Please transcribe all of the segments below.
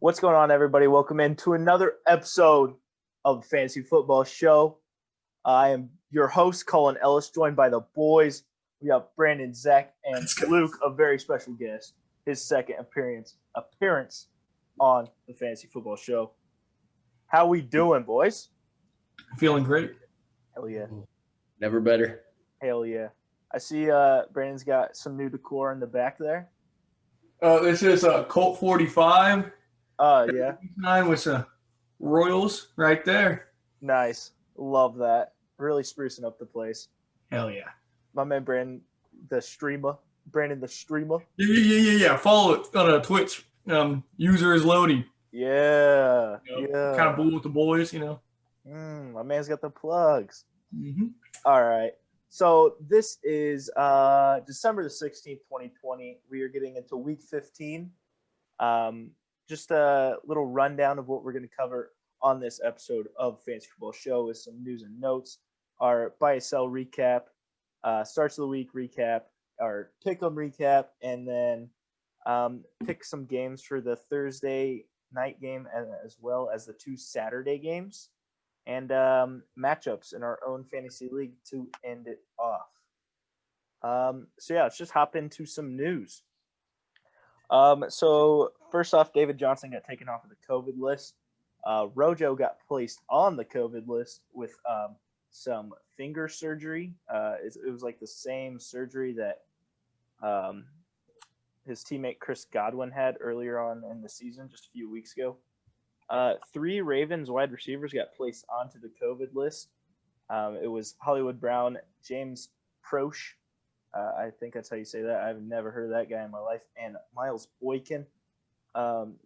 What's going on, everybody? Welcome into another episode of the Fantasy Football Show. I am your host, Colin Ellis, joined by the boys. We have Brandon, Zach, and Luke, a very special guest, his second appearance on the Fantasy Football Show. How we doing, boys? Feeling great. Hell yeah. Never better. Hell yeah. I see Brandon's got some new decor in the back there. This is a Colt 45. Yeah. 9 with some Royals right there. Nice. Love that. Really sprucing up the place. Hell yeah. My man Brandon the streamer. Yeah. Follow it on Twitch. User is loading. Yeah. Kind of bull with the boys, My man's got the plugs. Mm-hmm. All right. So this is December the 16th, 2020. We are getting into week 15. Just a little rundown of what we're going to cover on this episode of Fantasy Football Show with some news and notes, our buy and sell recap, starts of the week recap, our pick'em recap, and then pick some games for the Thursday night game as well as the two Saturday games, and matchups in our own fantasy league to end it off. Let's just hop into some news. So first off, David Johnson got taken off of the COVID list. Rojo got placed on the COVID list with some finger surgery. It was like the same surgery that his teammate Chris Godwin had earlier on in the season, just a few weeks ago. 3 Ravens wide receivers got placed onto the COVID list. It was Hollywood Brown, James Proche. I think that's how you say that. I've never heard of that guy in my life. And Miles Boykin.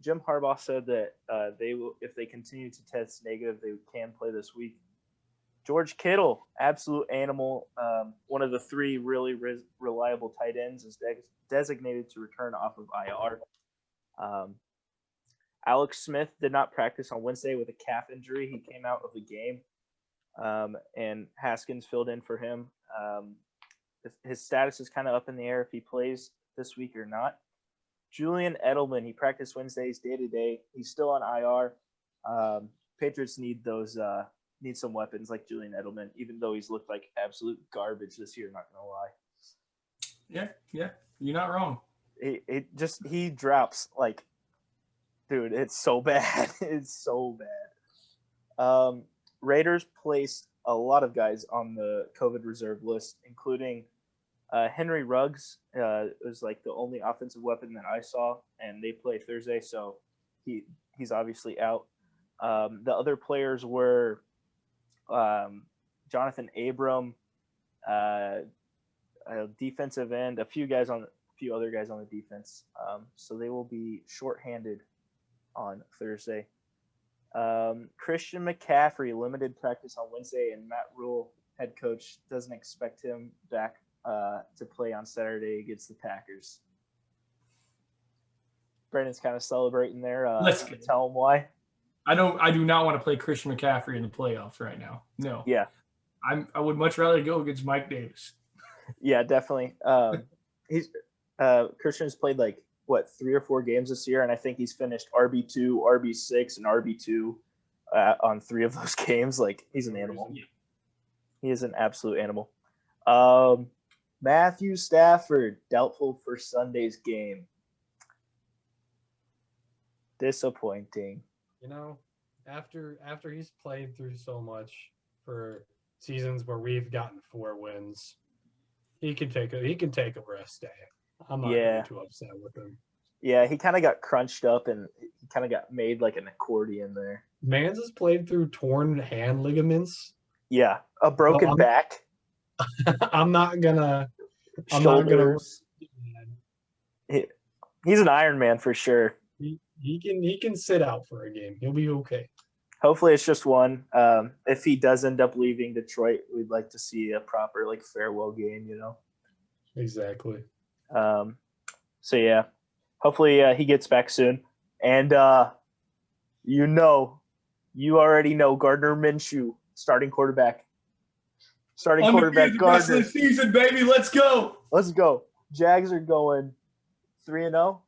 Jim Harbaugh said that they will, if they continue to test negative, they can play this week. George Kittle, absolute animal. One of the 3 really reliable tight ends, is designated to return off of IR. Alex Smith did not practice on Wednesday with a calf injury. He came out of the game, and Haskins filled in for him. His status is kind of up in the air if he plays this week or not. Julian Edelman, he practiced Wednesdays day-to-day. He's still on IR. Patriots need some weapons like Julian Edelman, even though he's looked like absolute garbage this year, not going to lie. Yeah, you're not wrong. He drops like, dude, it's so bad. It's so bad. Raiders placed a lot of guys on the COVID reserve list, including Henry Ruggs. Was like the only offensive weapon that I saw, and they play Thursday, so he's obviously out. The other players were Jonathan Abram, a defensive end, a few other guys on the defense. So they will be shorthanded on Thursday. Christian McCaffrey, limited practice on Wednesday, and Matt Rule, head coach, doesn't expect him back to play on Saturday against the Packers. Brandon's kind of celebrating there. Let's tell him why. I do not want to play Christian McCaffrey in the playoffs right now. No. Yeah. I would much rather go against Mike Davis. Yeah, definitely. Christian's played 3 or 4 games this year, and I think he's finished RB2, RB6, and RB2 on 3 of those games. He's an animal. Yeah. He is an absolute animal. Matthew Stafford, doubtful for Sunday's game. Disappointing. After he's played through so much for seasons where we've gotten 4 wins, he can take a rest day. I'm not really too upset with him. Yeah, he kind of got crunched up and he kind of got made like an accordion there. Mans has played through torn hand ligaments. Yeah, a broken back. I'm not gonna. Shoulders. He's an Iron Man for sure. He can sit out for a game. He'll be okay. Hopefully it's just one. If he does end up leaving Detroit, we'd like to see a proper farewell game, Exactly. So yeah, hopefully he gets back soon. And you already know Gardner Minshew, starting quarterback. Quarterback Gardner. Rest of the season, baby. Let's go. Let's go. Jags are going 3-0.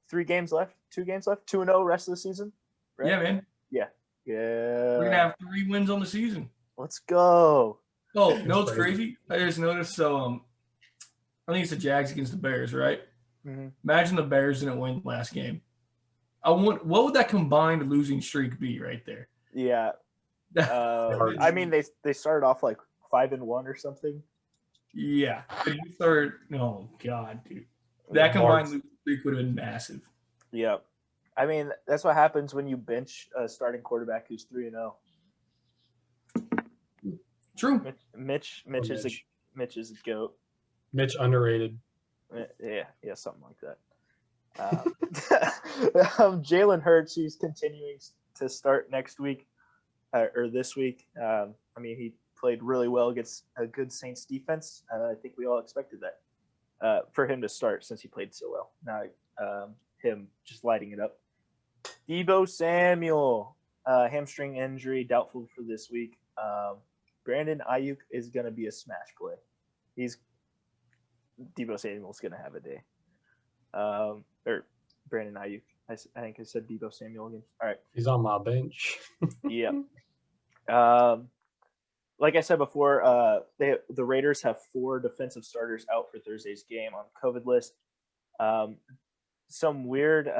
3 games left. 2 games left, 2-0 rest of the season. Right? Yeah, man. Yeah. We're gonna have 3 wins on the season. Let's go. Oh, no, it's crazy. crazy. I just noticed. So, I think it's the Jags against the Bears, right? Mm-hmm. Imagine the Bears didn't win last game. What would that combined losing streak be right there? Yeah. I mean, they started off like 5-1 or something. Yeah. Oh God, dude. That combined losing streak would have been massive. Yeah. I mean, that's what happens when you bench a starting quarterback who's 3-0. True. Mitch is a goat. Mitch underrated. Yeah, something like that. Jalen Hurts, he's continuing to start next week or this week. I mean, he played really well against a good Saints defense. I think we all expected that for him to start since he played so well. Now, him just lighting it up. Deebo Samuel, hamstring injury, doubtful for this week. Brandon Ayuk is going to be a smash play. Deebo Samuel's going to have a day. Or Brandon Ayuk. I think I said Deebo Samuel again. All right. He's on my bench. Yeah. Like I said before, the Raiders have 4 defensive starters out for Thursday's game on COVID list. Some weird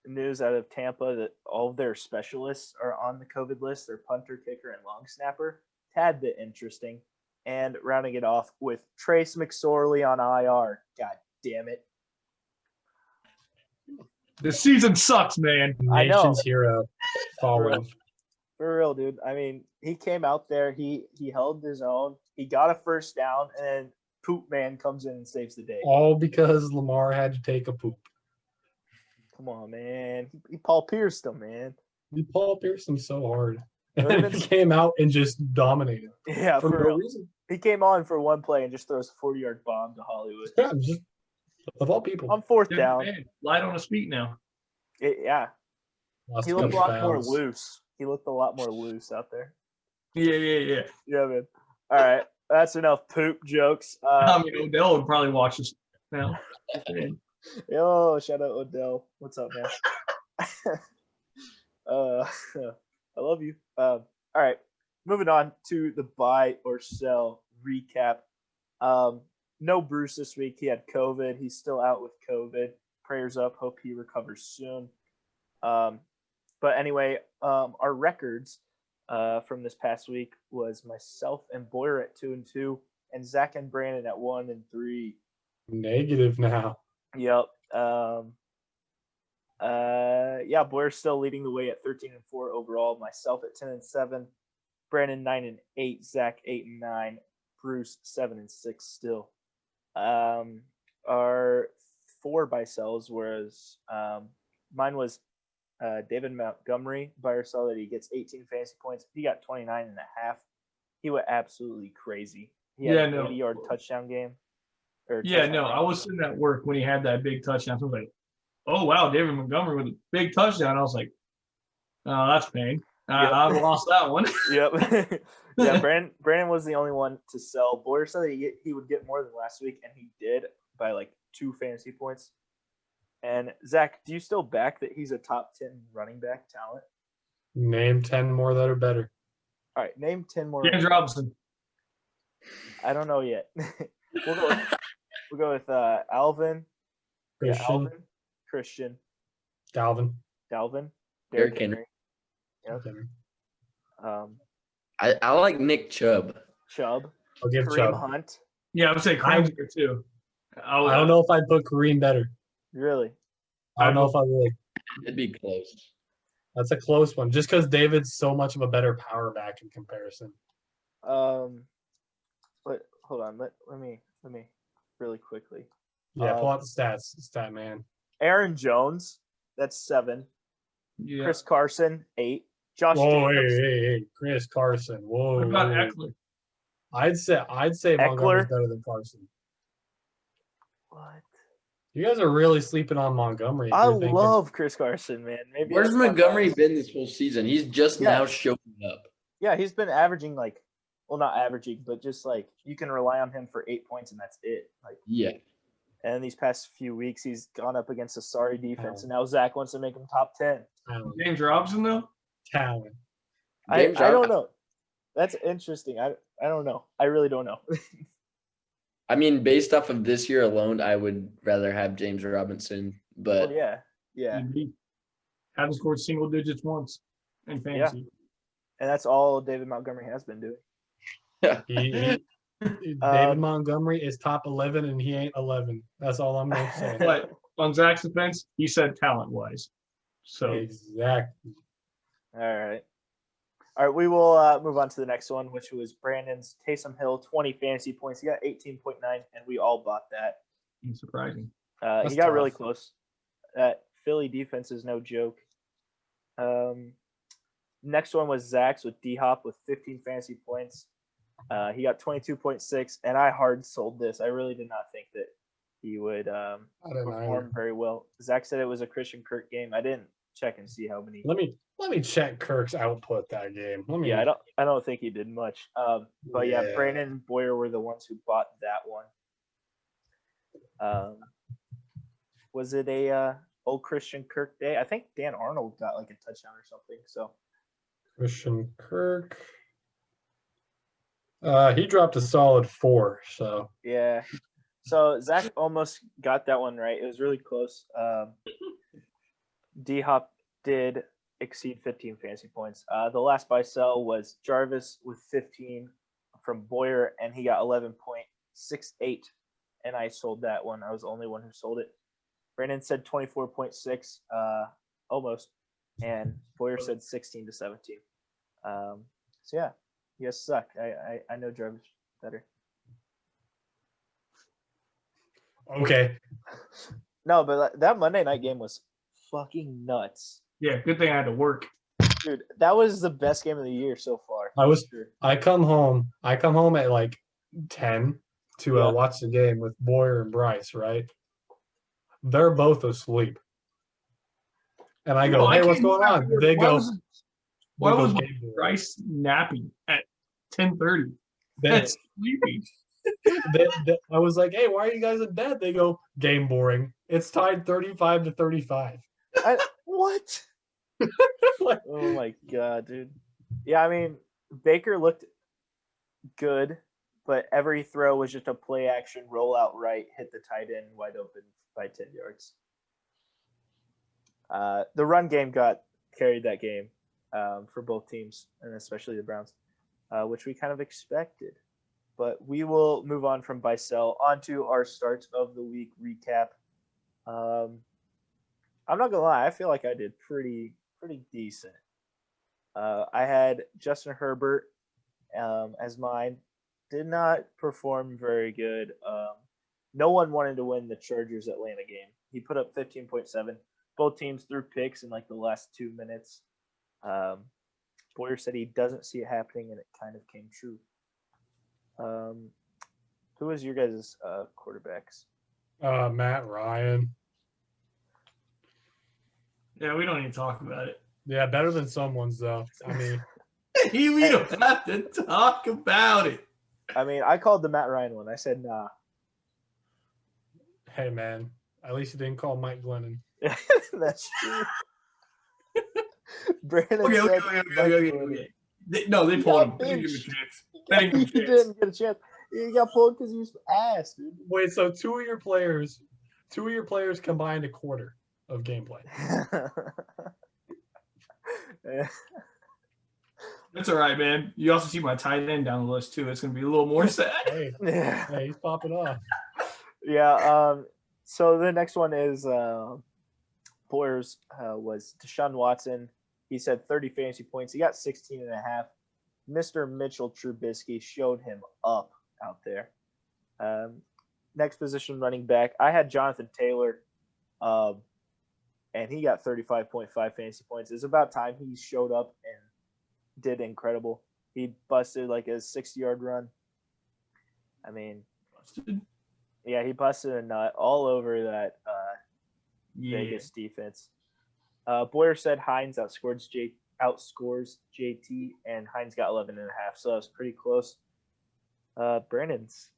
news out of Tampa that all of their specialists are on the COVID list. Their punter, kicker, and long snapper. Tad bit interesting. And rounding it off with Trace McSorley on IR. God damn it. The season sucks, man. I know. Nation's hero. Fallen. For real, dude. I mean, he came out there. He held his own. He got a first down, and then Poop Man comes in and saves the day. All because Lamar had to take a poop. Come on, man. He Paul Pierced him, man. He Paul pierced him so hard. And Really? then he came out and just dominated. Yeah, For for no real. reason. He came on for one play and just throws a 40-yard bomb to Hollywood. Yeah, just of all people. On 4th Dude, down. man, light on his feet now. Yeah. Lost He a looked a couple lot more fouls. loose. He looked a lot more loose out there. Yeah. Yeah, man. All right. That's enough poop jokes. I mean, Odell would probably watch this now. Yo, shout out Odell. What's up, man? I love you. All right. Moving on to the buy or sell recap. No Bruce this week. He had COVID. He's still out with COVID. Prayers up. Hope he recovers soon. But anyway, our records from this past week was myself and Boyer at 2-2, and Zach and Brandon at 1-3. Negative now. Yep. Yeah, Boyer's still leading the way at 13-4 overall. Myself at 10-7, Brandon 9-8, Zach 8-9, Bruce 7-6 still. Our 4 buy sells, whereas mine was David Montgomery buy or sell that he gets 18 fantasy points. He got 29.5. He went absolutely crazy. He had an 80-yard touchdown game. I was sitting at work when he had that big touchdown. I was like, oh, wow, David Montgomery with a big touchdown. I was like, oh, that's pain. I've lost that one. Yep. Yeah, Brandon was the only one to sell. Boyer said that he would get more than last week, and he did by like 2 fantasy points. And Zach, do you still back that he's a top 10 running back talent? Name 10 more that are better. All right, name 10 more. James Robinson. I don't know yet. We'll go with Alvin. Christian. Yeah, Alvin. Christian. Dalvin. Derrick Henry. Yep. I like Nick Chubb. Chubb. I'll give Kareem Chubb. Hunt. Yeah, I would say Kramer too. I don't know if I'd put Kareem better. Really? I don't know if I really. It'd be close. That's a close one, just because David's so much of a better power back in comparison. But hold on. Let me really quickly. Yeah, pull out the stats, stat man. Aaron Jones, that's 7. Yeah. Chris Carson, 8. Josh Whoa, Jacobs. hey, Chris Carson. Whoa. What about whoa. Eckler? I'd say Montgomery's better than Carson. What? You guys are really sleeping on Montgomery. if I you're thinking- love Chris Carson, man. Maybe Where's that's my Montgomery bias. been this whole season? He's just now showing up. Yeah, he's been averaging not averaging, but just like you can rely on him for 8 points and that's it. Like, Yeah. And these past few weeks, he's gone up against a sorry defense, and now Zach wants to make him top 10. James Robinson though. Talent. I James don't Robinson. know. That's interesting. I don't know. I really don't know. I mean, based off of this year alone, I would rather have James Robinson. Well, But yeah. He hasn't scored single digits once in fantasy. And that's all David Montgomery has been doing. David Montgomery is top 11, and he ain't 11. That's all I'm going to say. But on Zach's defense, he said talent-wise. So Exactly. All right, we will move on to the next one, which was Brandon's Taysom Hill, 20 fantasy points. He got 18.9, and we all bought that. surprising. He got really close. That Philly defense is no joke. Next one was Zach's with D-Hop with 15 fantasy points. He got 22.6, and I hard sold this. I really did not think that he would perform very well. Zach said it was a Christian Kirk game. I didn't check and see how many. Let me check Kirk's output that game. I don't think he did much. But yeah, Brandon and Boyer were the ones who bought that one. Was it a old Christian Kirk day? I think Dan Arnold got like a touchdown or something. So Christian Kirk. He dropped a solid 4. So yeah. So Zach almost got that one right. It was really close. D-Hop did exceed 15 fantasy points. The last buy sell was Jarvis with 15 from Boyer, and he got 11.68. And I sold that one. I was the only one who sold it. Brandon said 24.6, almost, and Boyer said 16 to 17. So yeah, you guys suck. I know Jarvis better. okay. No, but that Monday night game was fucking nuts. Yeah, good thing I had to work. Dude, that was the best game of the year so far. I come home at like 10 to watch the game with Boyer and Bryce, right? They're both asleep. And I go, hey, what's going on? They go, why was Bryce napping at 10:30? That's sleepy. I was like, hey, why are you guys in bed? They go, game boring. It's tied 35 to 35. What? Oh my god, dude. Yeah, I mean, Baker looked good, but every throw was just a play action roll out right, hit the tight end wide open by 10 yards. The run game carried that game for both teams, and especially the Browns, which we kind of expected. But we will move on from buy sell onto our starts of the week recap. I'm not gonna lie, I feel like I did pretty decent. I had Justin Herbert as mine. Did not perform very good. No one wanted to win the Chargers Atlanta game. He put up 15.7. Both teams threw picks in like the last 2 minutes. Boyer said he doesn't see it happening, and it kind of came true. Who was your guys' quarterbacks? Matt Ryan. Yeah, we don't need to talk about it. Yeah, better than someone's though. I mean, we don't have to talk about it. I mean, I called the Matt Ryan one. I said nah. Hey man, at least you didn't call Mike Glennon. That's true. Brandon Okay. No, they pulled him. They didn't give him a chance. He didn't get a chance. He got pulled because he was ass, dude. Wait, so two of your players combined a quarter of gameplay. That's all right, man. You also see my tight end down the list too. It's gonna be a little more sad. Hey, he's popping off. Yeah. So the next one is Boyer's was Deshaun Watson. He said 30 fantasy points. He got 16 and a half. Mr. Mitchell Trubisky showed him up out there. Next position, running back. I had Jonathan Taylor, and he got 35.5 fantasy points. It's about time he showed up and did incredible. He busted like a 60-yard run. I mean, yeah, he busted a nut all over that Vegas defense. Boyer said Hines outscores JT, and Hines got 11 and a half, so that was pretty close. Brandon's,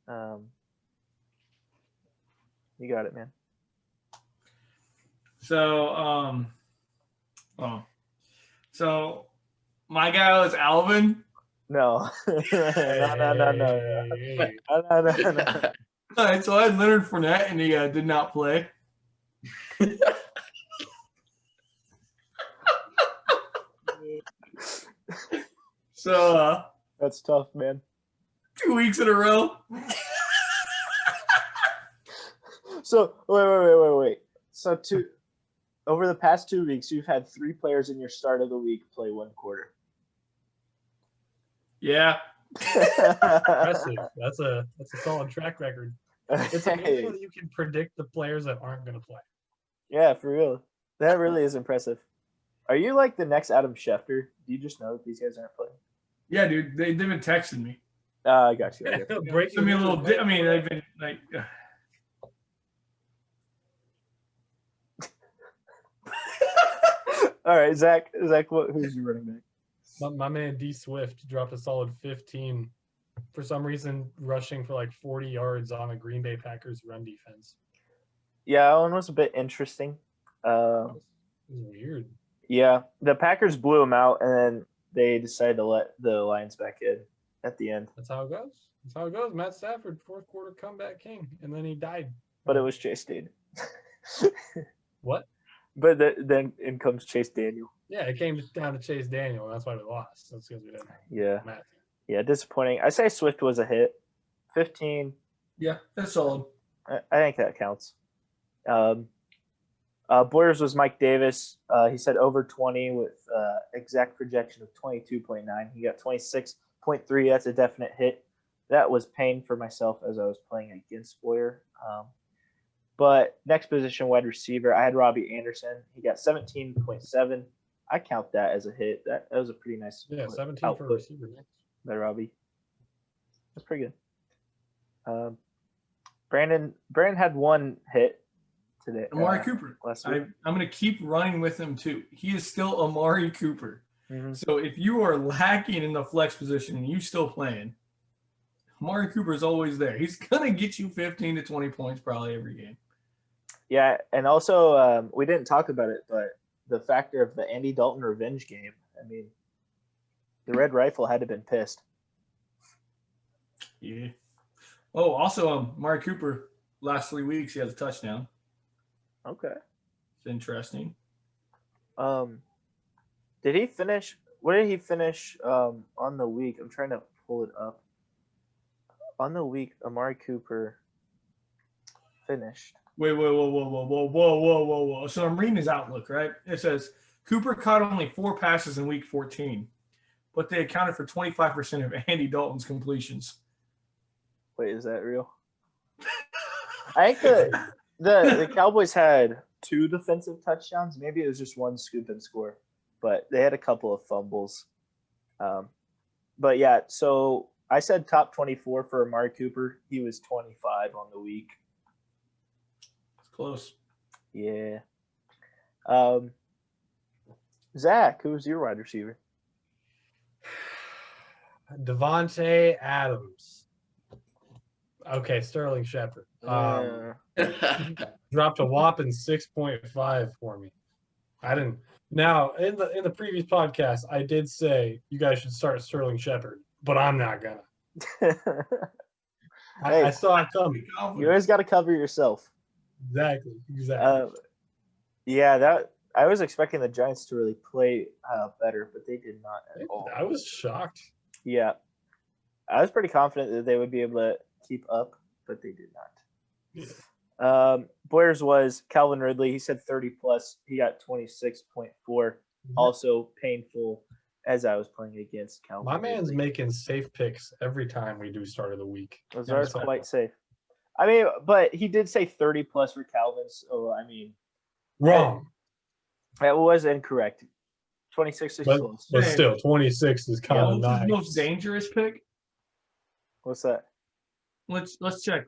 You got it, man. So, so my guy was Alvin. No. No. Hey. No. All right, so I had Leonard Fournette, and he did not play. So That's tough, man. 2 weeks in a row. So wait. So over the past 2 weeks, you've had 3 players in your start of the week play 1 quarter. Yeah. Impressive. That's a solid track record. It's amazing Hey, that you can predict the players that aren't going to play. yeah, for real. That really is impressive. Are you like the next Adam Schefter? Do you just know that these guys aren't playing? Yeah, dude. They've been texting me. I got you. Breaking Send me a little. news. I mean, they've been like. All right, Zach, who's your running back? My man D Swift dropped a solid 15 for some reason, rushing for like 40 yards on a Green Bay Packers run defense. Yeah, that one was a bit interesting. It was weird. Yeah, the Packers blew him out, and then they decided to let the Lions back in at the end. That's how it goes. That's how it goes. Matt Stafford, fourth quarter comeback king, and then he died. But it was Chase Daniel. What? But then in comes Chase Daniel. Yeah, it came down to Chase Daniel, and that's why we lost. That's because we didn't have Yeah, Matt. yeah, disappointing. I say Swift was a hit. 15. Yeah, that's solid. I think that counts. Boyers was Mike Davis. He said over 20 with exact projection of 22.9. He got 26.3. That's a definite hit. That was pain for myself as I was playing against Boyer. But next position, wide receiver, I had Robbie Anderson. He got 17.7. I count that as a hit. That was a pretty nice 17 for a output receiver. by Robbie. That's pretty good. Brandon had 1 hit today. Amari Cooper. Last week. I'm going to keep running with him too. He is still Amari Cooper. Mhm. So if you are lacking in the flex position and you still playing, Amari Cooper is always there. He's going to get you 15 to 20 points probably every game. Yeah, and also we didn't talk about it, but the factor of the Andy Dalton revenge game. I mean, the Red Rifle had to have been pissed. Yeah. Oh, also, Amari Cooper, last 3 weeks, he has a touchdown. Okay. It's interesting. Did he finish? What did he finish on the week? I'm trying to pull it up. On the week, Amari Cooper finished. Wait, whoa. So I'm reading his outlook, right? It says Cooper caught only 4 passes in week 14, but they accounted for 25% of Andy Dalton's completions. Wait, is that real? I think the Cowboys had 2 defensive touchdowns. Maybe it was just 1 scoop and score, but they had a couple of fumbles. But yeah, so I said top 24 for Amari Cooper. He was 25 on the week. It's close. Yeah. Zach, who's your wide receiver? Devontae Adams. Okay, Sterling Shepard. Dropped a whopping 6.5 for me. I didn't. Now, in the previous podcast, I did say you guys should start Sterling Shepard, but I'm not gonna. Hey. I saw it coming. You always got to cover yourself. Exactly. Yeah, that I was expecting the Giants to really play better, but they did not at all. I was shocked. Yeah, I was pretty confident that they would be able to keep up, but they did not. Yeah. Boyers was Calvin Ridley. He said 30 plus. He got 26.4. Also painful as I was playing against Calvin. My man's Ridley. making safe picks every time we do start of the week. Those Yeah, are so- quite safe. I mean, but he did say 30 plus for Calvin, so I mean, Wrong. that was incorrect. 26 is But, close. but still, 26 is kind What of was his nice. most dangerous pick? What's that? Let's check.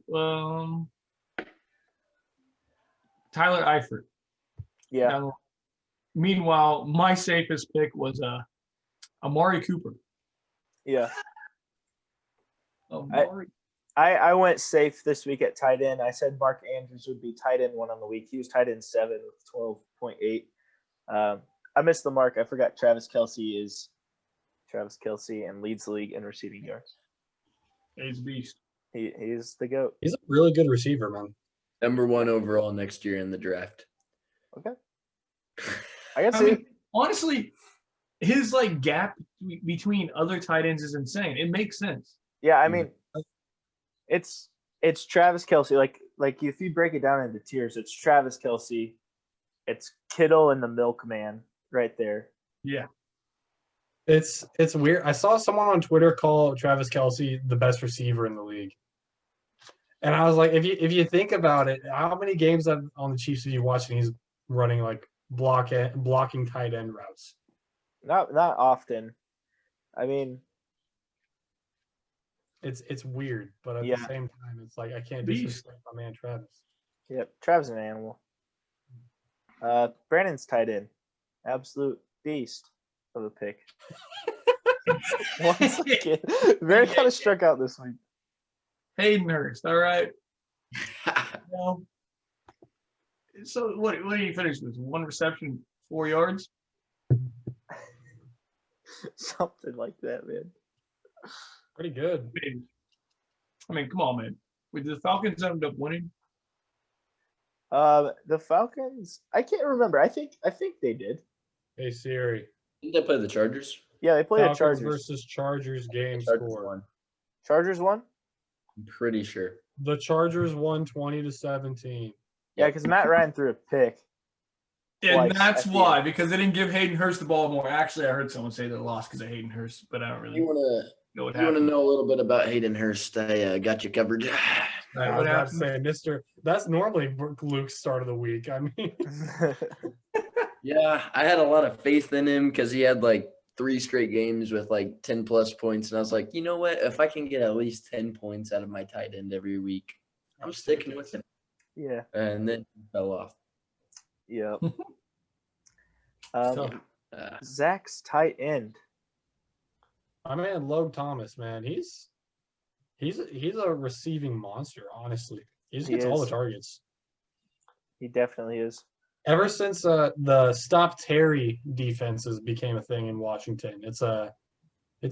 Tyler Eifert. Yeah. Down the line. Meanwhile, my safest pick was Amari Cooper. Yeah. Amari I went safe this week at tight end. I said Mark Andrews would be tight end 1 on the week. He was tight end 7 with 12.8. I missed the mark. I forgot Travis Kelce and leads the league in receiving yards. He's a beast. He's the GOAT. He's a really good receiver, man. Number 1 overall next year in the draft. Okay. I guess I mean, honestly, his like gap between other tight ends is insane. It makes sense. yeah, I mean, it's Travis Kelce. Like if you break it down into tiers, it's Travis Kelce, it's Kittle and the Milkman right there. Yeah. It's weird. I saw someone on Twitter call Travis Kelce the best receiver in the league. And I was like, if you think about it, how many games on the Chiefs have you watched and he's running like blocking tight end routes? Not often. I mean, It's weird, but at Yeah. the same time, it's like I can't Beast. disrespect my man Travis. yep, Travis is an animal. Brandon's tight end, absolute beast of a pick. Once again, Brandon kind of struck out this week. Hayden Hurst. All right. Well, so what do you finish with? 1 reception, 4 yards? Something like that, man. Pretty good. I mean, come on, man. With the Falcons ended up winning. The Falcons, I can't remember. I think they did. Hey Siri. Didn't they play the Chargers? Yeah, they played the Falcons Chargers. versus Chargers game Chargers score. won. Chargers won? I'm pretty sure. The Chargers won 20-17. Yeah, because Matt Ryan threw a pick. And Twice that's at the why, end. because they didn't give Hayden Hurst the ball more. Actually, I heard someone say they lost because of Hayden Hurst, but I don't really You wanna know what you wanna happened. know a little bit about Hayden Hurst? I got you covered. Right, I what was about to happened? say, that's normally Luke's start of the week. I mean, Yeah, I had a lot of faith in him because he had like 3 straight games with like 10 plus points, and I was like, you know what? If I can get at least 10 points out of my tight end every week, I'm sticking with him. yeah, And then he fell off. yeah. So, Zach's tight end. my man Logan Thomas, man, he's a receiving monster. Honestly, he just He gets all the is. targets. He definitely is. Ever since the stop Terry defenses became a thing in Washington, it's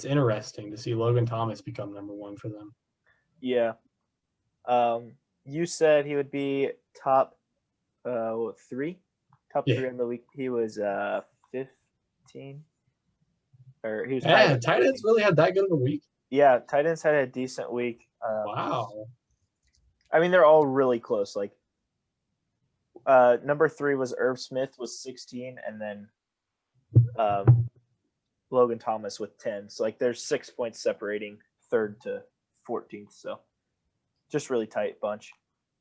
interesting to see Logan Thomas become number 1 for them. Yeah. You said he would be top 3? Top Yeah. 3 in the week. He was 15. Or he was Yeah, tight ends really had that good of a week. Yeah, tight ends had a decent week. Wow. I mean, they're all really close. Like, number 3 was Irv Smith with 16, and then Logan Thomas with 10. So like, there's 6 points separating 3rd to 14th. So just really tight bunch.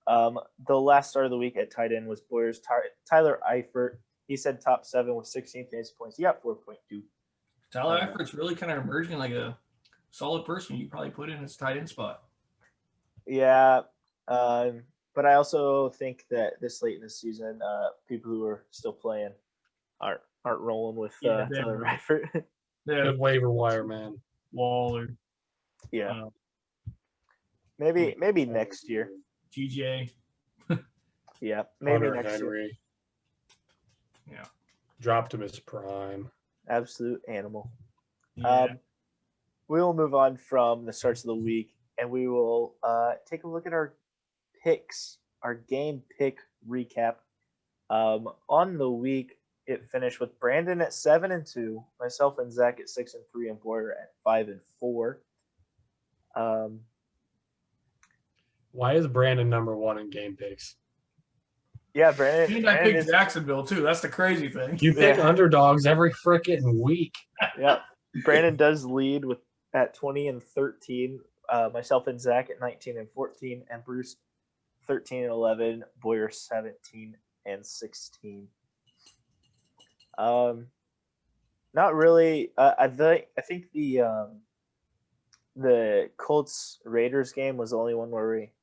The last start of the week at tight end was Boyer's Tyler Eifert. He said top 7 with 16 fantasy points. He got 4.2. Tyler Effort's really kind of emerging like a solid person. You probably put in his tight end spot. Yeah, but I also think that this late in the season, people who are still playing aren't rolling with Yeah, Tyler definitely. Eifert. Yeah, Good waiver wire, man. Waller, Yeah, maybe next year. TJ. Yeah, maybe Hunter next year. Henry. Yeah. Dropped him his prime. Absolute animal. Yeah. We will move on from the starts of the week, and we will take a look at our picks, our game pick recap. On the week, it finished with Brandon at 7-2, myself and Zach at 6-3, and Boyer at 5-4. Why is Brandon number 1 in game picks? Yeah, Brandon. And I Brandon picked is, Jacksonville too. That's the crazy thing. You pick Yeah. underdogs every frickin' week. yeah, Brandon does lead with at 20-13. Myself and Zach at 19-14, and Bruce 13-11. Boyer 17-16. Not really. I think the Colts Raiders game was the only one where we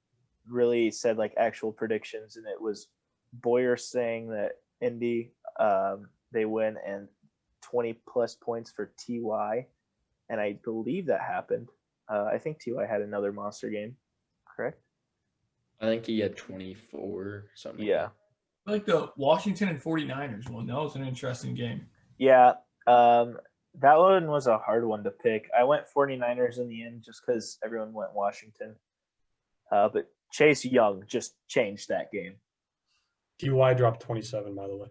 really said like actual predictions, and it was Boyer saying that Indy they win and 20 plus points for TY, and I believe that happened. I think TY had another monster game. correct? I think he had 24, something like Yeah. that. I like the Washington and 49ers one. That was an interesting game. Yeah. That one was a hard one to pick. I went 49ers in the end just because everyone went Washington. But Chase Young just changed that game. Ty dropped 27, by the way.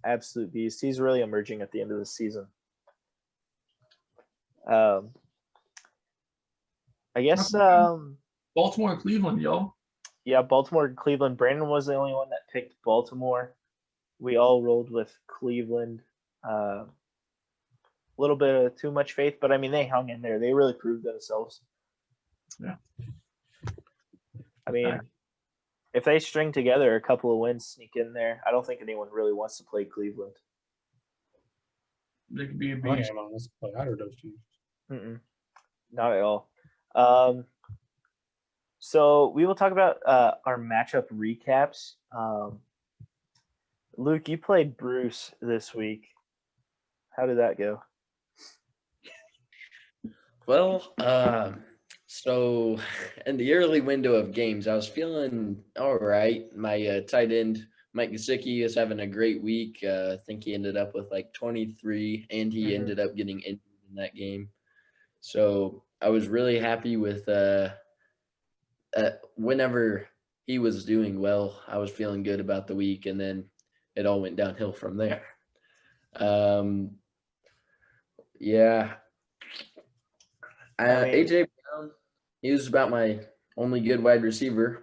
Absolute beast. He's really emerging at the end of the season. I guess Baltimore and Cleveland, y'all. yeah, Baltimore and Cleveland. Brandon was the only one that picked Baltimore. We all rolled with Cleveland. A little bit of too much faith, but I mean they hung in there. They really proved themselves. Yeah. I mean, if they string together a couple of wins, sneak in there, I don't think anyone really wants to play Cleveland. They could be a I beast. am on this play either of those teams. Not at all. So we will talk about our matchup recaps. Luke, you played Bruce this week. How did that go? Well, so in the early window of games, I was feeling all right. My tight end, Mike Gesicki, is having a great week. I think he ended up with like 23, and he ended up getting injured in that game. So I was really happy with whenever he was doing well, I was feeling good about the week, and then it all went downhill from there. Yeah. AJ Brown, he was about my only good wide receiver.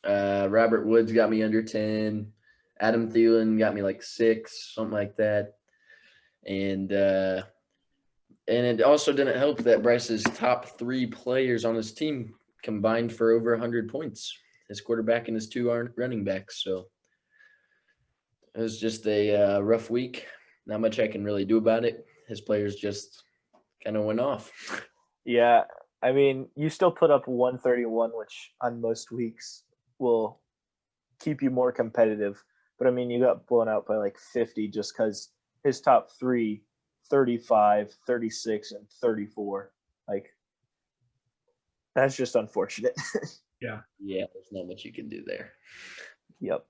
Robert Woods got me under 10. Adam Thielen got me like 6, something like that. And it also didn't help that Bryce's top 3 players on his team combined for over 100 points. His quarterback and his 2 running backs. So it was just a rough week. Not much I can really do about it. His players just kind of went off. Yeah, I mean, you still put up 131, which on most weeks will keep you more competitive. But I mean, you got blown out by like 50 just because his top 3, 35, 36, and 34. Like, that's just unfortunate. Yeah. Yeah, there's not much you can do there. Yep.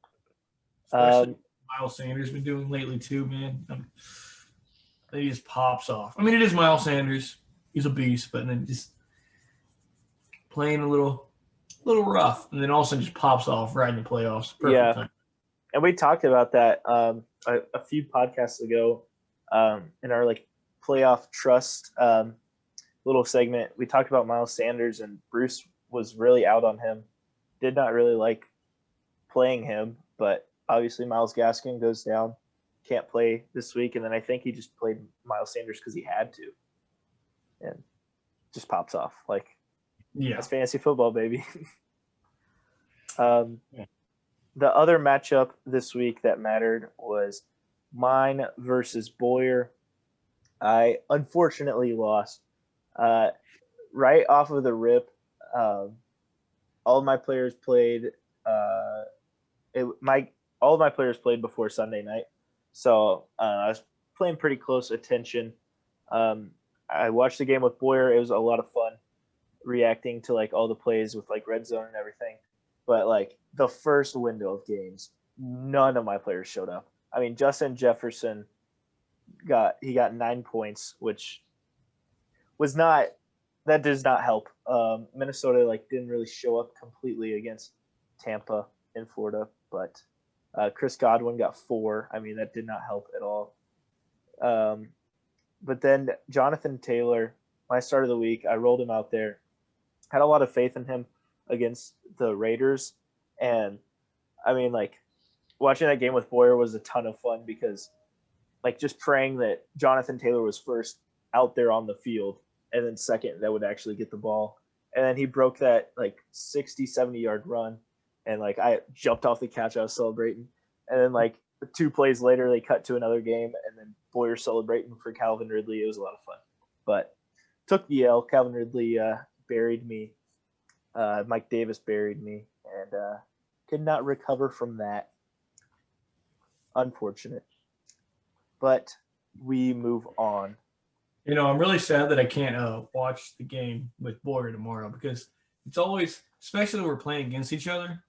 Especially Miles Sanders been doing lately too, man. He just pops off. I mean, it is Miles Sanders. He's a beast, but then just playing a little rough, and then all of a sudden just pops off right in the playoffs. Perfect Yeah. time. And we talked about that a few podcasts ago in our like playoff trust little segment. We talked about Miles Sanders, and Bruce was really out on him. Did not really like playing him, but obviously Myles Gaskin goes down, can't play this week, and then I think he just played Miles Sanders because he had to, and just pops off. Like, Yeah. that's fantasy football, baby. The other matchup this week that mattered was mine versus Boyer. I unfortunately lost. Right off of the rip, all of my players played. All of my players played before Sunday night, so I was paying pretty close attention. I watched the game with Boyer. It was a lot of fun reacting to like all the plays with like red zone and everything. But like the first window of games, none of my players showed up. I mean, Justin Jefferson got 9 points, which was not, that does not help. Minnesota like didn't really show up completely against Tampa in Florida, but Chris Godwin got 4. I mean, that did not help at all. But then Jonathan Taylor, my start of the week, I rolled him out there. Had a lot of faith in him against the Raiders. And I mean, like, watching that game with Boyer was a ton of fun because, like, just praying that Jonathan Taylor was first out there on the field and then second that would actually get the ball. And then he broke that, like, 60, 70-yard run. And, like, I jumped off the couch. I was celebrating. And then, like, 2 plays later, they cut to another game, and then Boyer celebrating for Calvin Ridley. It was a lot of fun. But took the L. Calvin Ridley buried me. Mike Davis buried me, and could not recover from that. Unfortunate. But we move on. You know, I'm really sad that I can't watch the game with Boyer tomorrow because it's always, especially when we're playing against each other,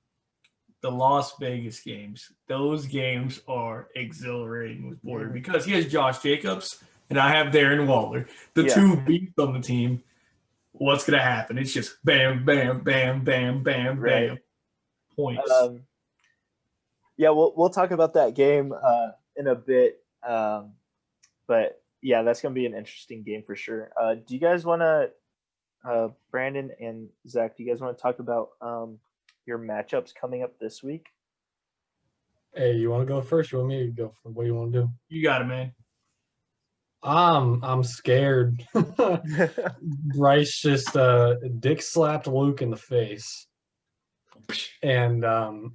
the Las Vegas games. Those games are exhilarating with Boyer because he has Josh Jacobs and I have Darren Waller, the two beats on the team. What's going to happen? It's just bam, bam, bam, bam, bam, Right. bam. Points. Yeah, we'll talk about that game in a bit. But yeah, that's going to be an interesting game for sure. Do you guys want to, Brandon and Zach, do you guys want to talk about your matchups coming up this week? Hey, you want to go first? You want me to go? What do you want to do? You got it, man. I'm scared. Bryce just dick slapped Luke in the face. And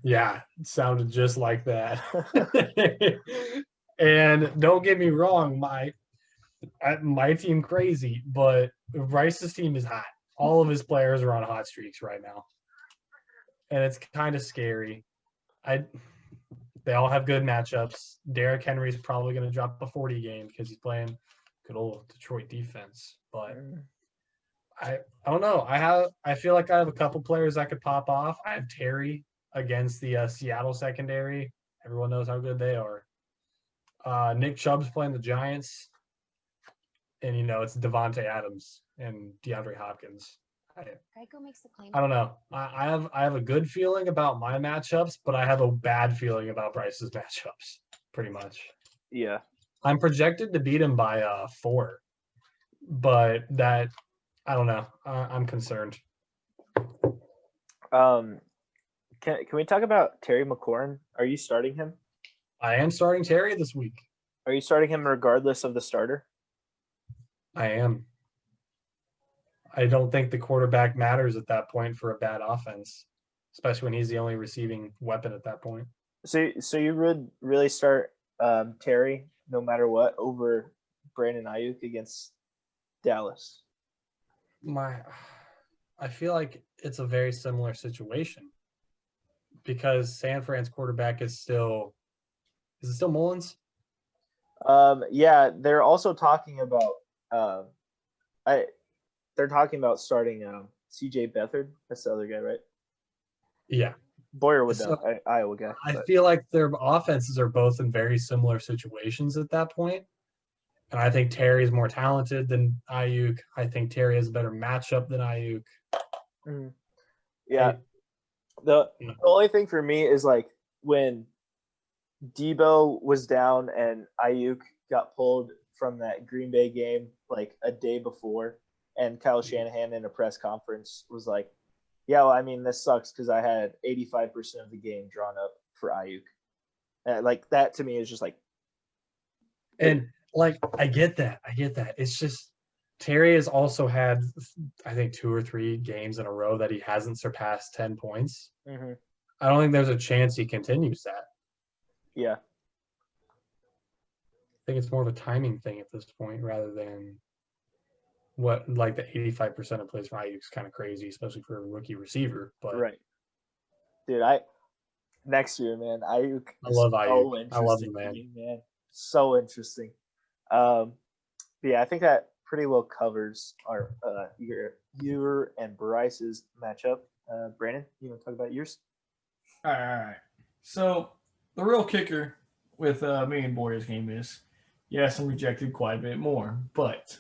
yeah, it sounded just like that. And don't get me wrong, my team crazy, but Bryce's team is hot. All of his players are on hot streaks right now. And it's kind of scary. They all have good matchups. Derrick Henry's probably going to drop a 40 game because he's playing good old Detroit defense. But I don't know. I feel like I have a couple players that could pop off. I have Terry against the Seattle secondary. Everyone knows how good they are. Nick Chubb's playing the Giants. And, it's Devontae Adams and DeAndre Hopkins. Geico makes the claim. I don't know. I have a good feeling about my matchups, but I have a bad feeling about Bryce's matchups, pretty much. Yeah. I'm projected to beat him by 4, but that I don't know. I'm concerned. Can we talk about Terry McLaurin? Are you starting him? I am starting Terry this week. Are you starting him regardless of the starter? I am. I don't think the quarterback matters at that point for a bad offense, especially when he's the only receiving weapon at that point. So you would really start Terry no matter what over Brandon Ayuk against Dallas? I feel it's a very similar situation because San Fran's quarterback is it still Mullins? Yeah, they're also talking about they're talking about starting CJ Beathard. That's the other guy, right? Yeah. Boyer would know, Iowa guy. I feel like their offenses are both in very similar situations at that point. And I think Terry is more talented than Ayuk. I think Terry has a better matchup than Ayuk. Yeah. The only thing for me is when Debo was down and Ayuk got pulled from that Green Bay game a day before, and Kyle Shanahan in a press conference was like, yeah, well, I mean, this sucks because I had 85% of the game drawn up for Ayuk. That to me is just and I get that. It's just Terry has also had, I think, 2 or 3 games in a row that he hasn't surpassed 10 points. Mm-hmm. I don't think there's a chance he continues that. Yeah. I think it's more of a timing thing at this point rather than what the 85% of plays for Ayuk is kind of crazy, especially for a rookie receiver. But right, dude, next year, man, Ayuk. I love Ayuk. I love him, man. So interesting. Yeah, I think that pretty well covers our your and Bryce's matchup. Brandon, you want to talk about yours? All right. So the real kicker with me and Boyer's game is, yes, I'm rejected quite a bit more, but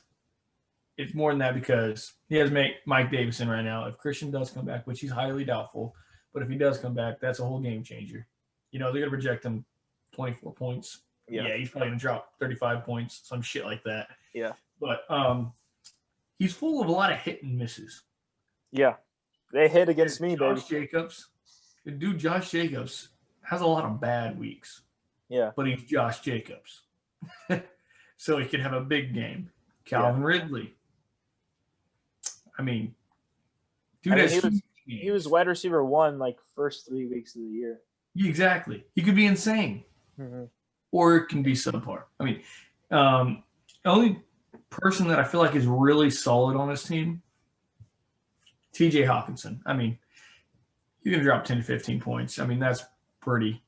it's more than that because he has Mike Davison right now. If Christian does come back, which he's highly doubtful, but if he does come back, that's a whole game changer. They're going to project him 24 points. Yeah, he's probably going to drop 35 points, some shit like that. Yeah. But he's full of a lot of hit and misses. Yeah. They hit against me, baby. Josh Jacobs has a lot of bad weeks. Yeah. But he's Josh Jacobs. So he could have a big game. Calvin Ridley. I mean, he was wide receiver 1 first 3 weeks of the year. Exactly. He could be insane. Mm-hmm. Or it can be subpar. I mean, the only person that I feel like is really solid on this team, TJ Hawkinson. I mean, you're going to drop 10 to 15 points. I mean, that's pretty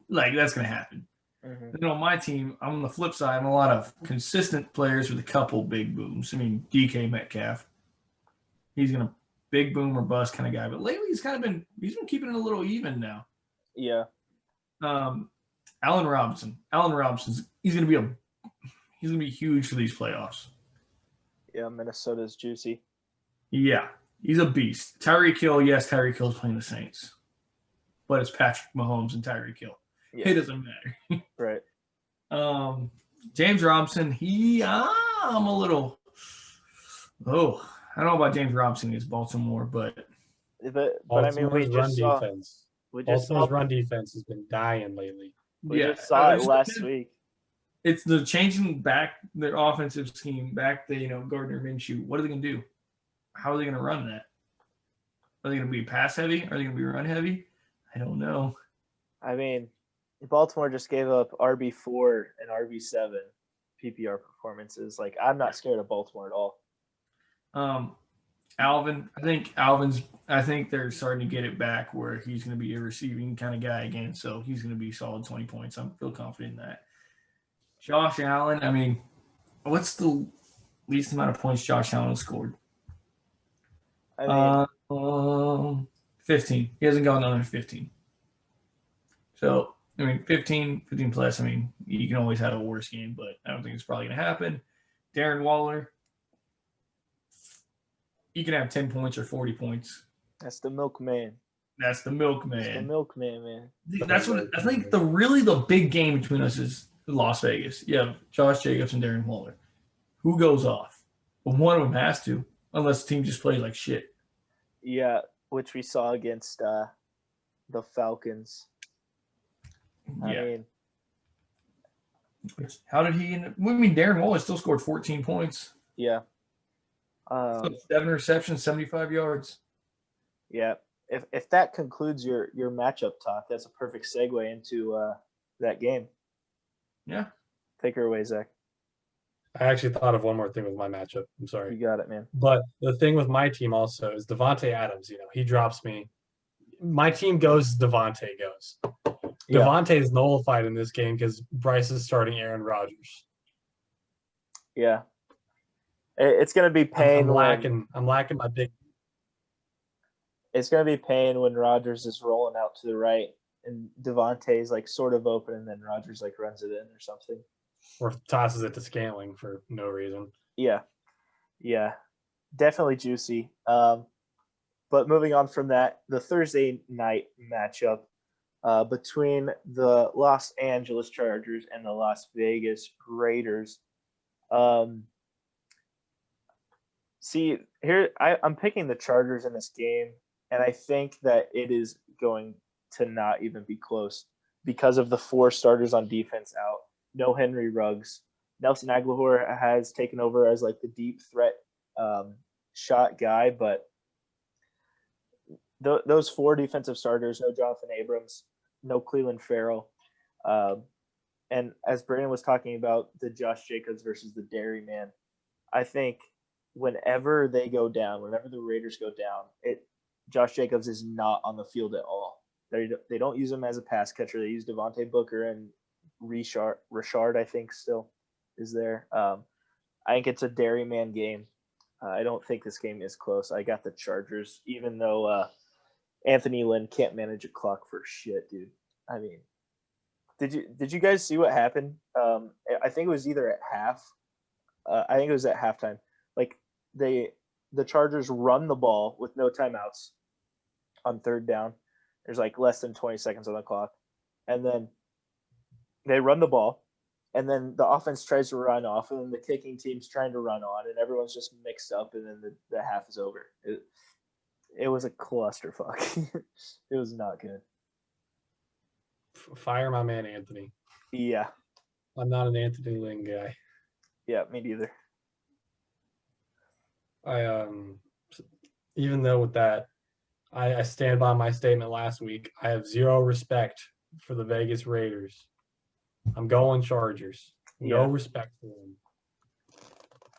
that's going to happen. Mm-hmm. Then on my team, I'm on the flip side. I'm a lot of consistent players with a couple big booms. I mean, DK Metcalf. He's going to big boom or bust kind of guy. But lately he's been keeping it a little even now. Yeah. Allen Robinson. He's gonna be huge for these playoffs. Yeah, Minnesota's juicy. Yeah, he's a beast. Tyreek Hill, yes, Tyreek Hill's playing the Saints, but it's Patrick Mahomes and Tyreek Hill. Yeah. It doesn't matter. Right. James Robinson, I'm a little. Oh, I don't know about James Robinson against Baltimore, but But I mean, we Baltimore's run just saw defense. we just Baltimore's saw run defense has been dying lately. we yeah, just saw it it's- last week. It's the changing back their offensive scheme back to Gardner Minshew. What are they gonna do? How are they gonna run that? Are they gonna be pass heavy? Are they gonna be run heavy? I don't know. I mean, Baltimore just gave up RB4 and RB7 PPR performances. Like, I'm not scared of Baltimore at all. Alvin, I think they're starting to get it back where he's going to be a receiving kind of guy again. So he's going to be solid 20 points. I feel confident in that. Josh Allen, I mean, what's the least amount of points Josh Allen scored? I mean, 15. He hasn't gone under 15. So, I mean, 15 plus. I mean, you can always have a worse game, but I don't think it's probably going to happen. Darren Waller, you can have 10 points or 40 points. that's the milkman. That's the That's the milkman. milkman, man. That's what I think. The big game between us is Las Vegas. You have Josh Jacobs and Darren Waller. Who goes off? Well, one of them has to, unless the team just plays like shit. Yeah, which we saw against the Falcons. I Yeah. mean, How did he? I mean, Darren Waller still scored 14 points. yeah. 7 receptions, 75 yards. Yeah. If that concludes your matchup talk, that's a perfect segue into that game. Yeah. Take her away, Zach. I actually thought of one more thing with my matchup. I'm sorry. You got it, man. But the thing with my team also is Devontae Adams. He drops me. My team goes, Devontae goes. Yeah. Devontae is nullified in this game because Bryce is starting Aaron Rodgers. Yeah. It's gonna be pain. I'm lacking my big. It's gonna be pain when Rodgers is rolling out to the right and Devontae's like sort of open, and then Rodgers like runs it in or something. Or tosses it to Scantling for no reason. Yeah. Definitely juicy. But moving on from that, the Thursday night matchup between the Los Angeles Chargers and the Las Vegas Raiders. See, here I'm picking the Chargers in this game, and I think that it is going to not even be close because of the 4 starters on defense out. No Henry Ruggs. Nelson Aguilar has taken over as like the deep threat shot guy, but those 4 defensive starters, no Jonathan Abrams, no Cleveland Farrell. And as Brandon was talking about the Josh Jacobs versus the Dairyman, I think whenever they go down, whenever the Raiders go down, Josh Jacobs is not on the field at all. They don't use him as a pass catcher. They use Devontae Booker and Richard, I think, still is there. I think it's a Dairyman game. I don't think this game is close. I got the Chargers, even though Anthony Lynn can't manage a clock for shit, dude. I mean, did you guys see what happened? I think it was either at half. I think it was at halftime. Like the Chargers run the ball with no timeouts on 3rd down. There's like less than 20 seconds on the clock, and then they run the ball, and then the offense tries to run off, and then the kicking team's trying to run on, and everyone's just mixed up, and then the half is over. It was a clusterfuck. It was not good. Fire my man Anthony. Yeah. I'm not an Anthony Lynn guy. Yeah, me neither. Even though with that, I stand by my statement last week. I have zero respect for the Vegas Raiders. I'm going Chargers. No Yeah. respect for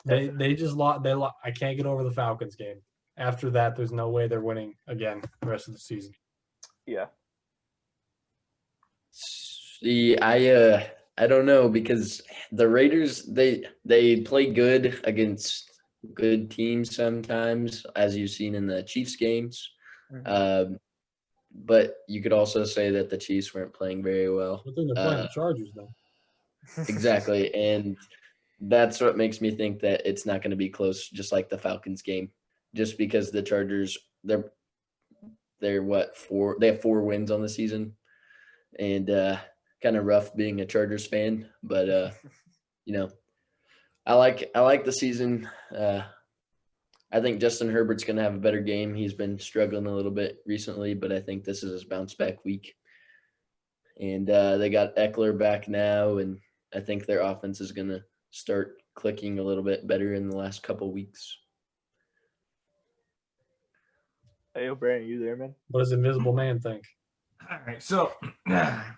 them. They just lost. I can't get over the Falcons game. After that, there's no way they're winning again the rest of the season. Yeah. See, I don't know because the Raiders they play good against good teams sometimes, as you've seen in the Chiefs games. Mhm. But you could also say that the Chiefs weren't playing very well. But then they're playing the Chargers though. Exactly. And that's what makes me think that it's not going to be close, just like the Falcons game, just because the Chargers, they're what, they have 4 wins on the season, and kind of rough being a Chargers fan, but you know, I like the season. I think Justin Herbert's going to have a better game. He's been struggling a little bit recently, but I think this is his bounce back week. And they got Eckler back now, and I think their offense is going to start clicking a little bit better in the last couple weeks. Hey, Brandon, you there, man? What does Invisible Man think? All right, so I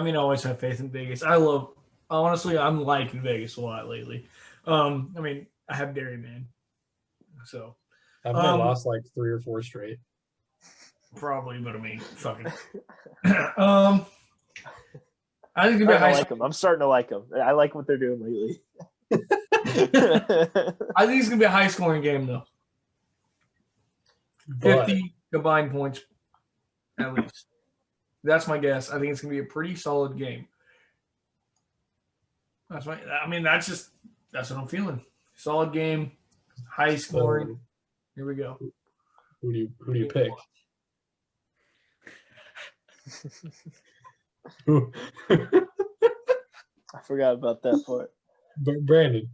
mean, I always have faith in Vegas. Honestly, I'm liking Vegas a lot lately. I mean, I have Dairy Man, so Haven't they lost like 3 or 4 straight? probably, but I mean, fucking. I think it's gonna be a high. I'm starting to like them. I like what they're doing lately. I think it's gonna be a high scoring game though. But 50 combined points at least. That's my guess. I think it's gonna be a pretty solid game. That's what I'm feeling. Solid game, high scoring. Here we go. who do you pick? Who? I forgot about that part. Brandon.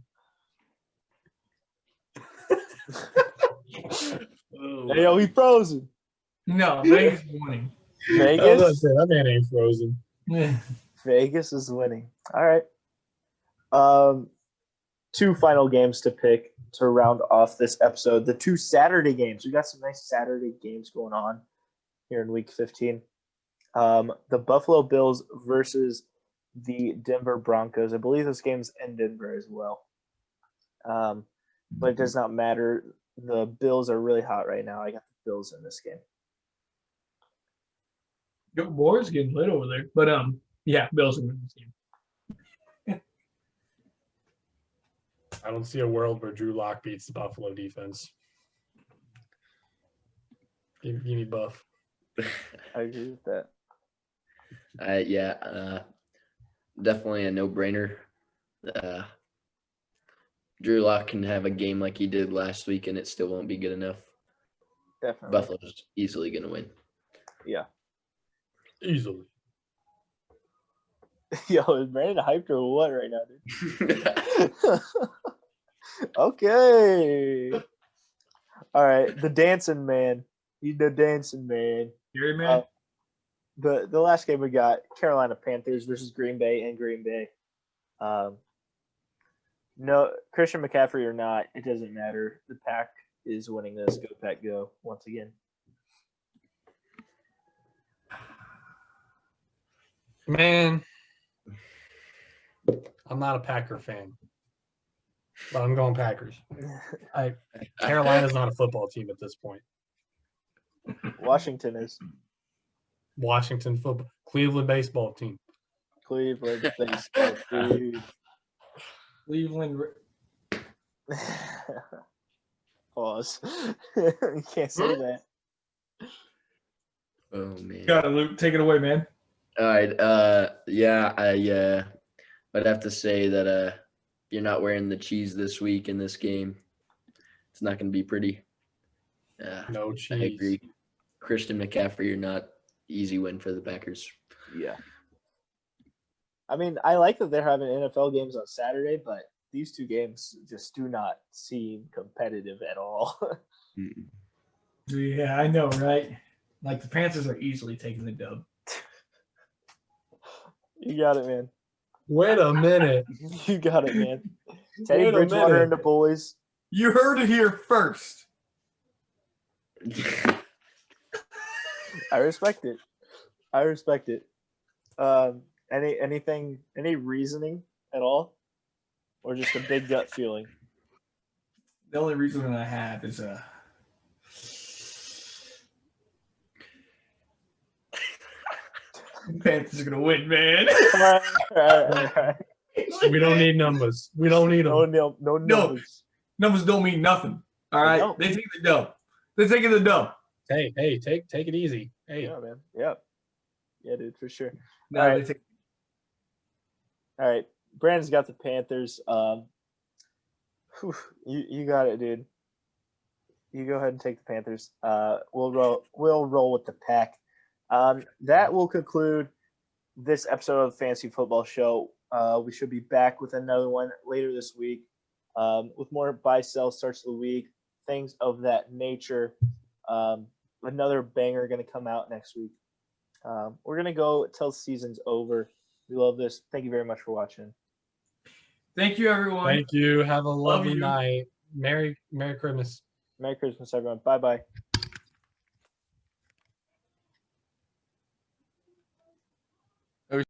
Hey, yo, he frozen. No, Vegas is winning. Vegas? That man ain't frozen. Vegas is winning. All right. 2 final games to pick to round off this episode. The 2 Saturday games. We got some nice Saturday games going on here in week 15. The Buffalo Bills versus the Denver Broncos. I believe this game's in Denver as well. But it does not matter. The Bills are really hot right now. I got the Bills in this game. Go Boys getting lit over there. But yeah, Bills are winning this game. I don't see a world where Drew Lock beats the Buffalo defense. Give me Buff. I agree with that. Definitely a no-brainer. Drew Lock can have a game like he did last week, and it still won't be good enough. Definitely. Buffalo's easily going to win. Yeah. Easily. Yo, is Brandon hyped or what right now, dude? Okay. All right. The dancing man. He's the dancing man. Gary, man. The last game we got, Carolina Panthers versus Green Bay in Green Bay. No, Christian McCaffrey or not, it doesn't matter. The Pack is winning this. Go Pack, go once again. Man, I'm not a Packer fan, but I'm going Packers. Carolina's not a football team at this point. Washington is. Washington football, Cleveland baseball team. Cleveland baseball, dude. Cleveland. Pause. You can't say that. Oh, man. Got it, Luke. Take it away, man. All right. I would have to say that you're not wearing the cheese this week in this game. It's not going to be pretty. No I cheese. agree. Christian McCaffrey or not, easy win for the Packers. Yeah. I mean, I like that they're having NFL games on Saturday, but these 2 games just do not seem competitive at all. Yeah, I know, right? Like the Panthers are easily taking the dub. You got it, man. Wait a minute. You got it, man. Teddy Wait a Bridgewater minute. and the boys. You heard it here first. I respect it. Any reasoning at all? Or just a big gut feeling? The only reason that I have is Panthers are gonna win, man. All right. We don't need numbers. We don't need No, them. no numbers. Numbers don't mean nothing. All right, don't. they take the dub. They're taking the dub. Hey, take it easy. Hey, Yeah, man. Yeah. Yeah, dude, for sure. No, All right. they take. All right. Brandon's got the Panthers. You got it, dude. You go ahead and take the Panthers. We'll roll with the pack. That will conclude this episode of the Fantasy Football Show. We should be back with another one later this week with more buy-sell starts of the week, things of that nature. Another banger going to come out next week. We're going to go till the season's over. We love this. Thank you very much for watching. Thank you, everyone. thank you. Have a Love lovely you. night. Merry Christmas. Merry Christmas, everyone. Bye-bye.